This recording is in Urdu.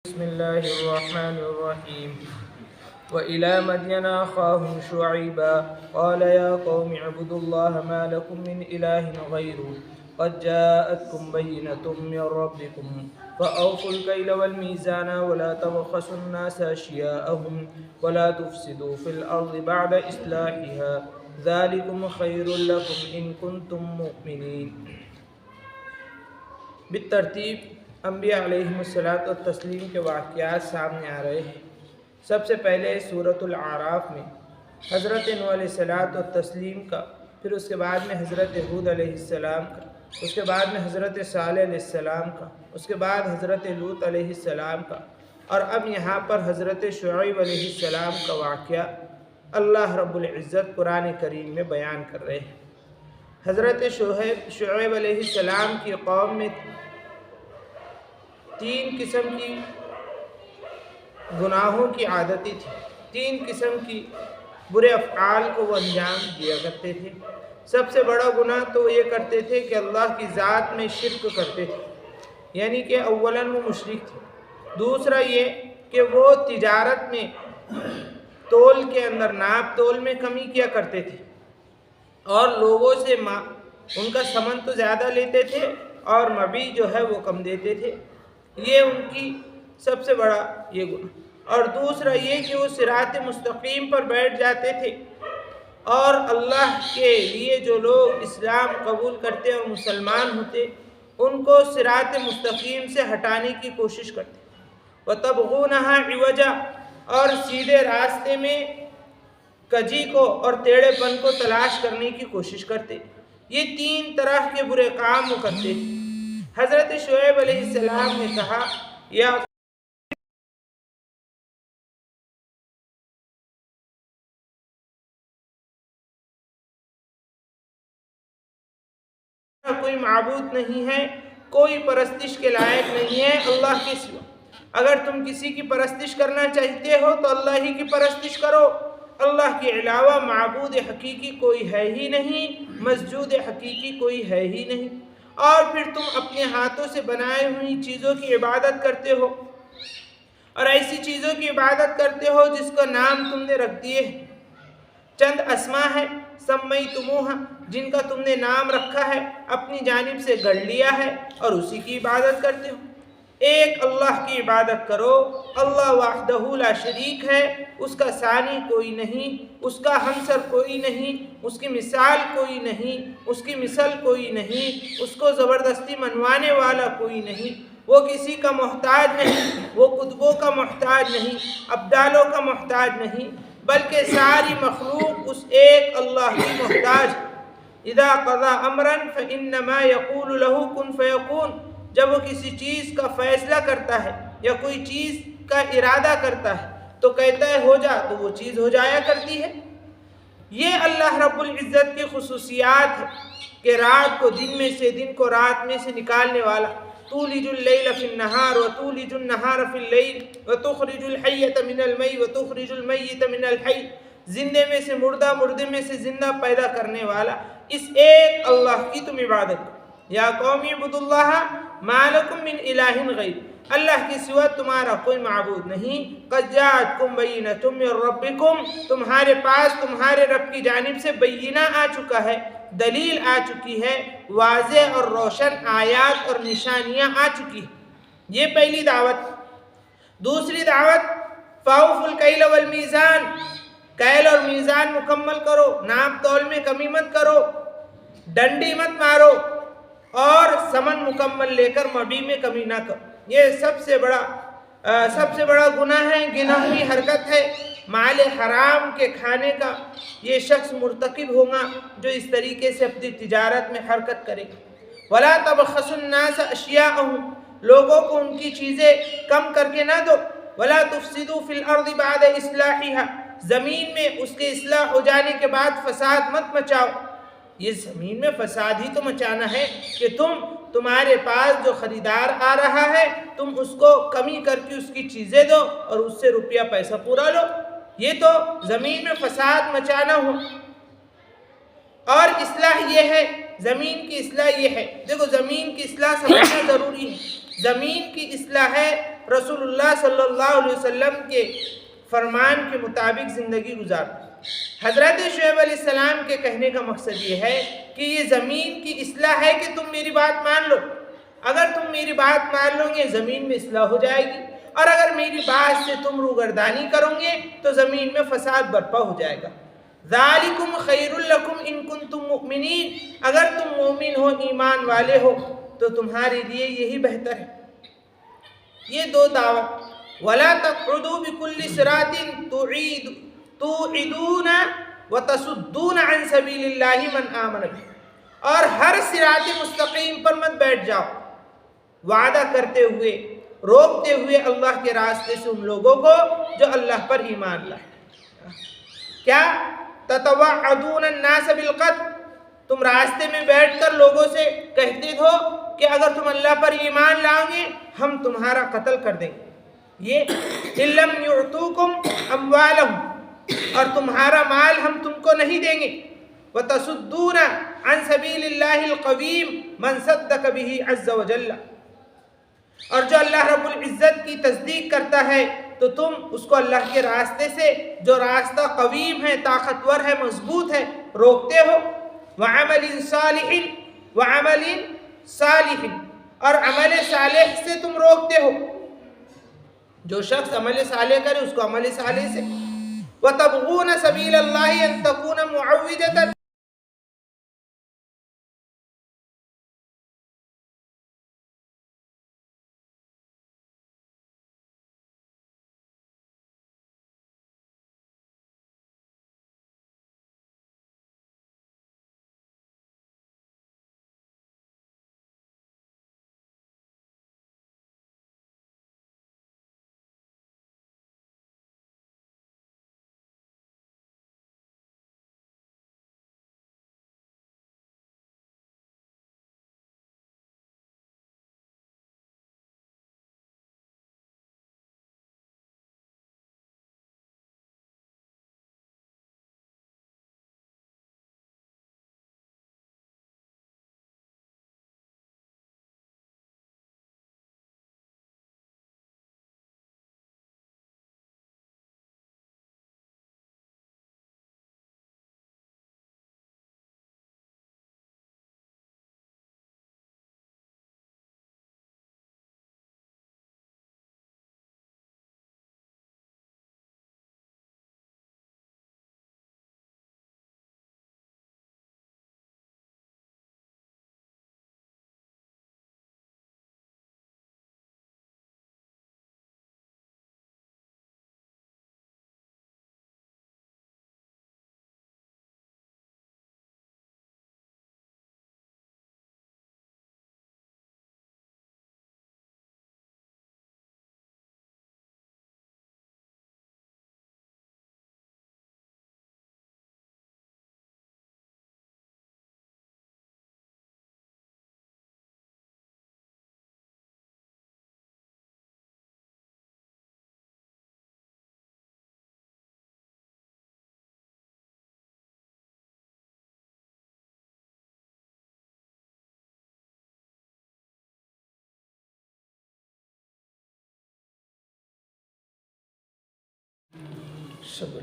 بسم الله الرحمن الرحيم وإلى مدين أخاهم شعيبا قال يا قوم اعبدوا الله ما لكم من إله غيره قد جاءتكم بينة من ربكم فأوفوا الكيل والميزان ولا تبخسوا الناس أشياءهم ولا تفسدوا في الأرض بعد إصلاحها ذلكم خير لكم إن كنتم مؤمنين. بالترتیب انبیاء علیہم الصلاۃ والتسلیم کے واقعات سامنے آ رہے ہیں. سب سے پہلے سورۃ الاعراف میں حضرت نوح علیہ الصلاۃ والتسلیم کا، پھر اس کے بعد میں حضرت ہود علیہ السلام کا، اس کے بعد میں حضرت صالح علیہ السلام کا، اس کے بعد حضرت لوط علیہ السلام کا، اور اب یہاں پر حضرت شعیب علیہ السلام کا واقعہ اللہ رب العزت قرآن کریم میں بیان کر رہے ہیں. حضرت شعیب علیہ السلام کی قوم میں 3 قسم کی گناہوں کی عادتیں تھی، 3 قسم کی برے افعال کو وہ انجام دیا کرتے تھے. سب سے بڑا گناہ تو یہ کرتے تھے کہ اللہ کی ذات میں شرک کرتے تھے، یعنی کہ اولاً وہ مشرک تھے. دوسرا یہ کہ وہ تجارت میں تول کے اندر ناپ تول میں کمی کیا کرتے تھے اور لوگوں سے ان کا ثمن تو زیادہ لیتے تھے اور مبیع جو ہے وہ کم دیتے تھے. یہ ان کی سب سے بڑا یہ گناہ. اور دوسرا یہ کہ وہ صراط مستقیم پر بیٹھ جاتے تھے اور اللہ کے لیے جو لوگ اسلام قبول کرتے اور مسلمان ہوتے ان کو صراط مستقیم سے ہٹانے کی کوشش کرتے. وَتَبْغُونَهَا عِوَجًا، اور سیدھے راستے میں کجی کو اور ٹیڑھے پن کو تلاش کرنے کی کوشش کرتے. یہ 3 طرح کے برے کام وہ کرتے تھے. حضرت شعیب علیہ السلام نے کہا یا کوئی معبود نہیں ہے، کوئی پرستش کے لائق نہیں ہے اللہ کے سوا. اگر تم کسی کی پرستش کرنا چاہتے ہو تو اللہ ہی کی پرستش کرو. اللہ کے علاوہ معبود حقیقی کوئی ہے ہی نہیں، مسجود حقیقی کوئی ہے ہی نہیں. اور پھر تم اپنے ہاتھوں سے بنائے ہوئی چیزوں کی عبادت کرتے ہو اور ایسی چیزوں کی عبادت کرتے ہو جس کا نام تم نے رکھ دیے ہیں. چند اسماء ہے سمیتموہا، جن کا تم نے نام رکھا ہے، اپنی جانب سے گڑھ لیا ہے اور اسی کی عبادت کرتے ہو. ایک اللہ کی عبادت کرو. اللہ وحدہ لا شریک ہے، اس کا ثانی کوئی نہیں، اس کا ہمسر کوئی نہیں، اس کی مثال کوئی نہیں، اس کی مثل کوئی نہیں، اس کو زبردستی منوانے والا کوئی نہیں. وہ کسی کا محتاج نہیں، وہ قطبوں کا محتاج نہیں، ابدالوں کا محتاج نہیں، بلکہ ساری مخلوق اس ایک اللہ کی محتاج. اذا قضى امرا فانما يقول له كن فيكون، جب وہ کسی چیز کا فیصلہ کرتا ہے یا کوئی چیز کا ارادہ کرتا ہے تو کہتا ہے ہو جا، تو وہ چیز ہو جایا کرتی ہے. یہ اللہ رب العزت کی خصوصیات ہے کہ رات کو دن میں سے، دن کو رات میں سے نکالنے والا. تولج اللیل فی النہار وتولج النہار فی اللیل وتخرج الحیۃ من المیت وتخرج المیت من الحی، زندے میں سے مردہ، مردے میں سے زندہ پیدا کرنے والا اس ایک اللہ کی تم عبادت کرو. یا قوم اعبدوا اللہ ما لکم من الہ غیر، اللہ کے سوا تمہارا کوئی معبود نہیں. قد جاءتکم بینۃ من ربکم، تمہارے پاس تمہارے رب کی جانب سے بینہ آ چکا ہے، دلیل آ چکی ہے، واضح اور روشن آیات اور نشانیاں آ چکی ہیں. یہ پہلی دعوت. دوسری دعوت فاوفوا الکیل والمیزان، کیل اور میزان مکمل کرو، ناپ تول میں کمی مت کرو، ڈنڈی مت مارو اور ثمن مکمل لے کر مبیع میں کمی نہ کرو. یہ سب سے بڑا گناہ ہے، گناہی حرکت ہے. مال حرام کے کھانے کا یہ شخص مرتکب ہوگا جو اس طریقے سے اپنی تجارت میں حرکت کرے گا. ولا تبخسوا الناس اشیاءهم، لوگوں کو ان کی چیزیں کم کر کے نہ دو. ولا تفسدوا فی الارض بعد اصلاحها، زمین میں اس کے اصلاح ہو جانے کے بعد فساد مت مچاؤ. یہ زمین میں فساد ہی تو مچانا ہے کہ تمہارے پاس جو خریدار آ رہا ہے تم اس کو کمی کر کے اس کی چیزیں دو اور اس سے روپیہ پیسہ پورا لو. یہ تو زمین میں فساد مچانا ہو. اور اصلاح یہ ہے، زمین کی اصلاح یہ ہے. دیکھو زمین کی اصلاح سمجھنا ضروری ہے. زمین کی اصلاح ہے رسول اللہ صلی اللہ علیہ وسلم کے فرمان کے مطابق زندگی گزارنا۔ حضرت شعیب علیہ السلام کے کہنے کا مقصد یہ ہے کہ یہ زمین کی اصلاح ہے کہ تم میری بات مان لو، اگر تم میری بات مان لو گے زمین میں اصلاح ہو جائے گی، اور اگر میری بات سے تم روگردانی کرو گے تو زمین میں فساد برپا ہو جائے گا۔ ذالکم خیر لکم ان کنتم مؤمنین، اگر تم مومن ہو، ایمان والے ہو تو تمہارے لیے یہی بہتر ہے۔ یہ دو دعوت، وَلَا تَقْعُدُوا بِكُلِّ صِرَاطٍ تُوعِدُونَ وَتَصُدُّونَ عَنْ سَبِيلِ اللَّهِ مَنْ آمَنَ بِهِ، اور ہر صراط مستقیم پر مت بیٹھ جاؤ، وعدہ کرتے ہوئے، روکتے ہوئے اللہ کے راستے سے ان لوگوں کو جو اللہ پر ایمان لائے۔ کیا تتوعدون الناس بالقتل، تم راستے میں بیٹھ کر لوگوں سے کہتے ہو کہ اگر تم اللہ پر ایمان لاؤ گے ہم تمہارا قتل کر دیں گے، یہ لم یعطوکم اموالہم، اور تمہارا مال ہم تم کو نہیں دیں گے، وتصدون عن سبیل اللہ القویم من صدق بہ عز وجل، اور جو اللہ رب العزت کی تصدیق کرتا ہے تو تم اس کو اللہ کے راستے سے جو راستہ قویم ہے، طاقتور ہے، مضبوط ہے، روکتے ہو۔ وعمل صالح، وعمل صالح، اور عمل صالح سے تم روکتے ہو، جو شخص عمل صالح کرے اس کو عمل صالح سے۔ وتبغون سبیل اللہ ان تکون معوجۃ، شکریہ۔